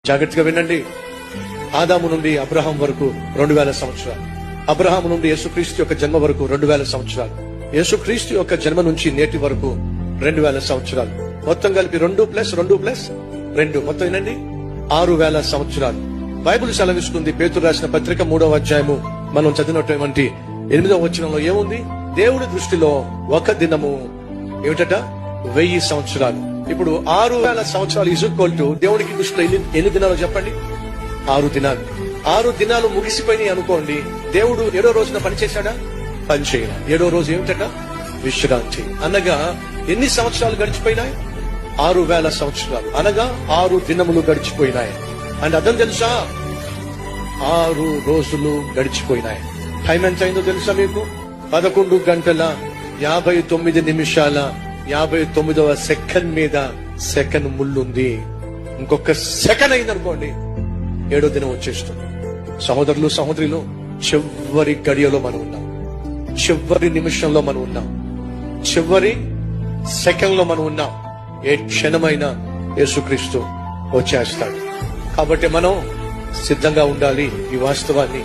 జాగ్రత్తగా వినండి. ఆదాము నుండి అబ్రహాం వరకు 2000 సంవత్సరాలు, అబ్రహాం నుండి యేసుక్రీస్తు యొక్క జన్మ వరకు 2000 సంవత్సరాలు, యేసుక్రీస్తు యొక్క జన్మ నుంచి నేటి వరకు 2000 సంవత్సరాలు, మొత్తం కలిపి 2+2+2 మొత్తం వినండి 6000 సంవత్సరాలు. బైబిల్ సెలవిస్తుంది, పేతురు రాసిన పత్రిక 3వ అధ్యాయము మనం చదివినటువంటి 8వ వచనంలో ఏముంది? దేవుడి దృష్టిలో ఒక దినము ఏమిటట? 1000 సంవత్సరాలు. ఇప్పుడు 6000 సంవత్సరాలు ఈక్వల్ టు దేవుడికి దృష్టిలో ఎన్ని దినాలు చెప్పండి? 6 దినాలు. 6 దినాలు ముగిసిపోయినాయి అనుకోండి. దేవుడు 7వ రోజున పని చేశాడా? పని చేయడా. 7వ రోజు ఏమిటట? విశ్రాంతి. అనగా ఎన్ని సంవత్సరాలు గడిచిపోయినాయి? 6000 సంవత్సరాలు, అనగా 6 దినములు గడిచిపోయినాయి. అండ్ అర్థం తెలుసా? 6 రోజులు గడిచిపోయినాయి. టైం ఎంత అయిందో తెలుసా మీకు? 11 గంటల 59 నిమిషాల 59వ సెకండ్ మీద సెకండ్ ముళ్ళుంది. ఇంకొక సెకండ్ అయిందనుకోండి 7వ దినం వచ్చేస్తుంది. సహోదరులు సహోదరులు, చివరి గడియలో మనం ఉన్నాం, చివరి నిమిషంలో మనం ఉన్నాం, చివరి సెకండ్ లో మనం ఉన్నాం. ఏ క్షణమైనా యేసుక్రీస్తు వచ్చేస్తాడు. కాబట్టి మనం సిద్ధంగా ఉండాలి. ఈ వాస్తవాన్ని